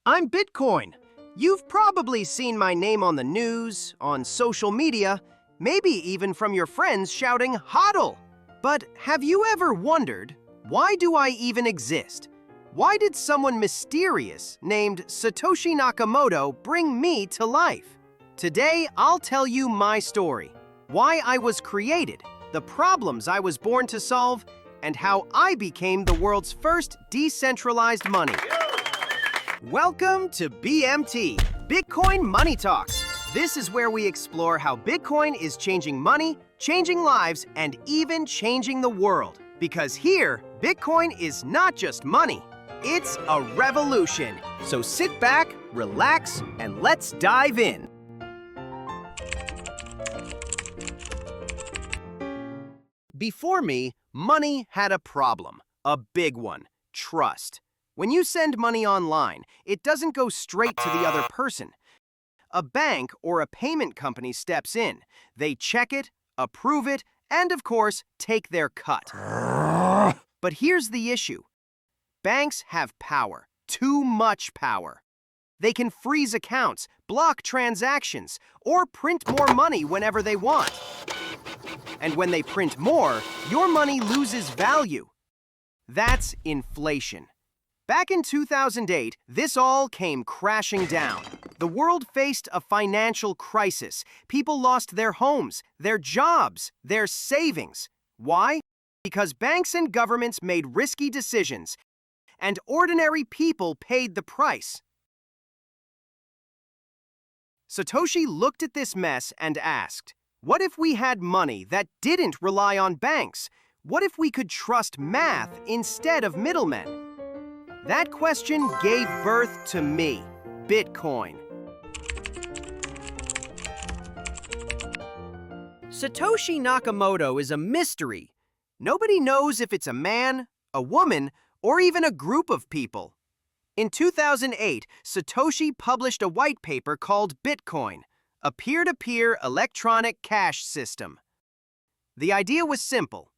I'm Bitcoin. You've probably seen my name on the news, on social media, maybe even from your friends shouting HODL. But have you ever wondered, why do I even exist? Why did someone mysterious named Satoshi Nakamoto bring me to life? Today, I'll tell you my story, why I was created, the problems I was born to solve, and how I became the world's first decentralized money. Welcome to BMT, Bitcoin Money Talks. This is where we explore how Bitcoin is changing money, changing lives, and even changing the world. Because here, Bitcoin is not just money, it's a revolution. So sit back, relax, and let's dive in. Before me, money had a problem, a big one, trust. When you send money online, it doesn't go straight to the other person. A bank or a payment company steps in. They check it, approve it, and of course, take their cut. But here's the issue. Banks have power, too much power. They can freeze accounts, block transactions, or print more money whenever they want. And when they print more, your money loses value. That's inflation. Back in 2008, this all came crashing down. The world faced a financial crisis. People lost their homes, their jobs, their savings. Why? Because banks and governments made risky decisions, and ordinary people paid the price. Satoshi looked at this mess and asked, what if we had money that didn't rely on banks? What if we could trust math instead of middlemen? That question gave birth to me, Bitcoin. Satoshi Nakamoto is a mystery. Nobody knows if it's a man, a woman, or even a group of people. In 2008, Satoshi published a white paper called Bitcoin, a peer-to-peer electronic cash system. The idea was simple.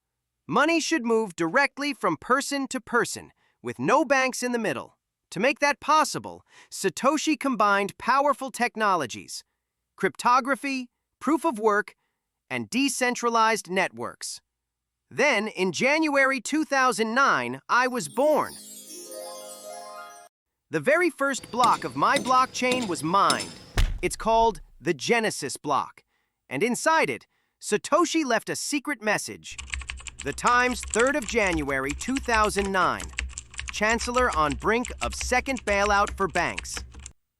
Money should move directly from person to person, with no banks in the middle. To make that possible, Satoshi combined powerful technologies, cryptography, proof of work, and decentralized networks. Then, in January 2009, I was born. The very first block of my blockchain was mined. It's called the Genesis block. And inside it, Satoshi left a secret message. The Times, 3rd of January 2009. Chancellor on brink of second bailout for banks.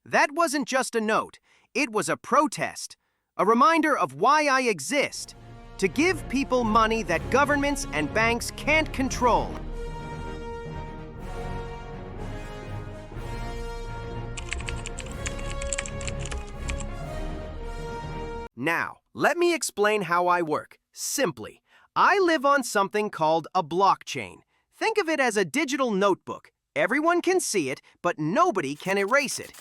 That wasn't just a note, it was a protest, a reminder of why I exist, to give people money that governments and banks can't control. Now, let me explain how I work. Simply, I live on something called a blockchain. Think of it as a digital notebook. Everyone can see it, but nobody can erase it.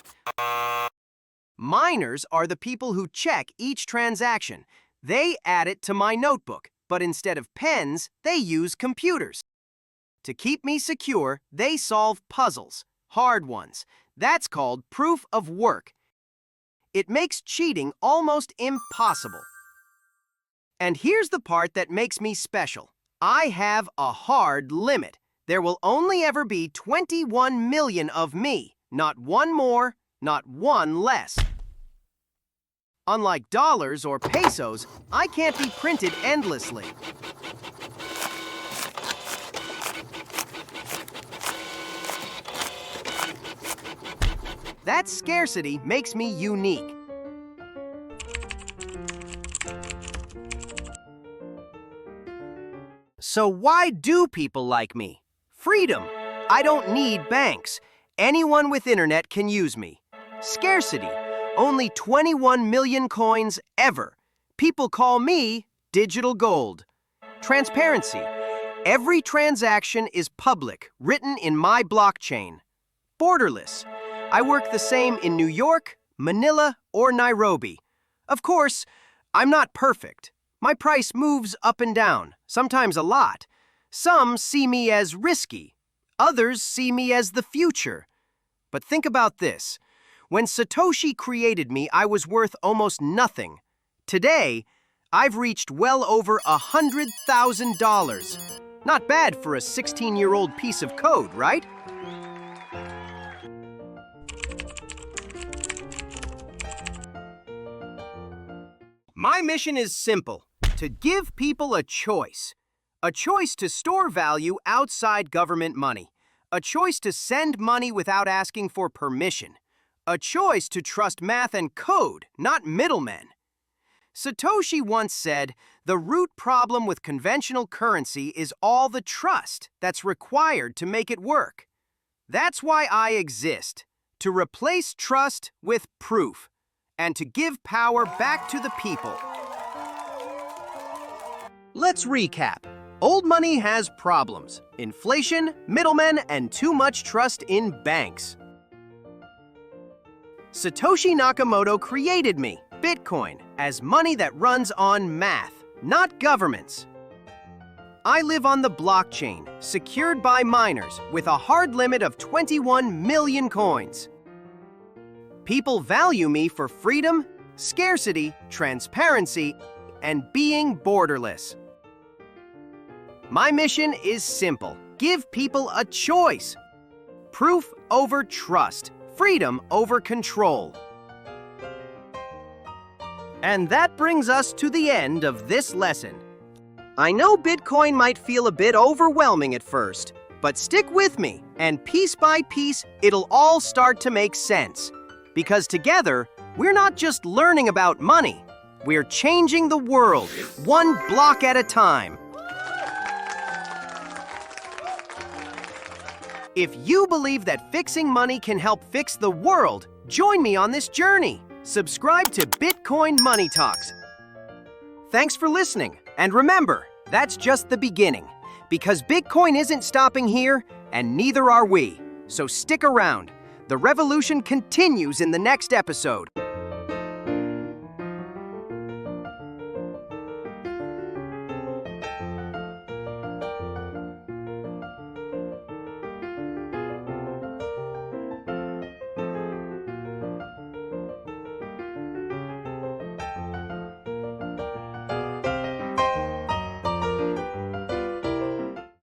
Miners are the people who check each transaction. They add it to my notebook, but instead of pens, they use computers. To keep me secure, they solve puzzles, hard ones. That's called proof of work. It makes cheating almost impossible. And here's the part that makes me special. I have a hard limit. There will only ever be 21 million of me, not one more, not one less. Unlike dollars or pesos, I can't be printed endlessly. That scarcity makes me unique. So why do people like me? Freedom. I don't need banks. Anyone with internet can use me. Scarcity. Only 21 million coins ever. People call me digital gold. Transparency. Every transaction is public, written in my blockchain. Borderless. I work the same in New York, Manila, or Nairobi. Of course, I'm not perfect. My price moves up and down, sometimes a lot. Some see me as risky. Others see me as the future. But think about this. When Satoshi created me, I was worth almost nothing. Today, I've reached well over $100,000. Not bad for a 16-year-old piece of code, right? My mission is simple: to give people a choice. A choice to store value outside government money. A choice to send money without asking for permission. A choice to trust math and code, not middlemen. Satoshi once said, "The root problem with conventional currency is all the trust that's required to make it work." That's why I exist, to replace trust with proof, and to give power back to the people. Let's recap. Old money has problems: inflation, middlemen, and too much trust in banks. Satoshi Nakamoto created me, Bitcoin, as money that runs on math, not governments. I live on the blockchain, secured by miners, with a hard limit of 21 million coins. People value me for freedom, scarcity, transparency, and being borderless. My mission is simple: give people a choice. Proof over trust, freedom over control. And that brings us to the end of this lesson. I know Bitcoin might feel a bit overwhelming at first, but stick with me, and piece by piece, it'll all start to make sense. Because together, we're not just learning about money, we're changing the world, one block at a time. If you believe that fixing money can help fix the world, join me on this journey. Subscribe to Bitcoin Money Talks. Thanks for listening, and remember, that's just the beginning. Because Bitcoin isn't stopping here, and neither are we. So stick around. The revolution continues in the next episode.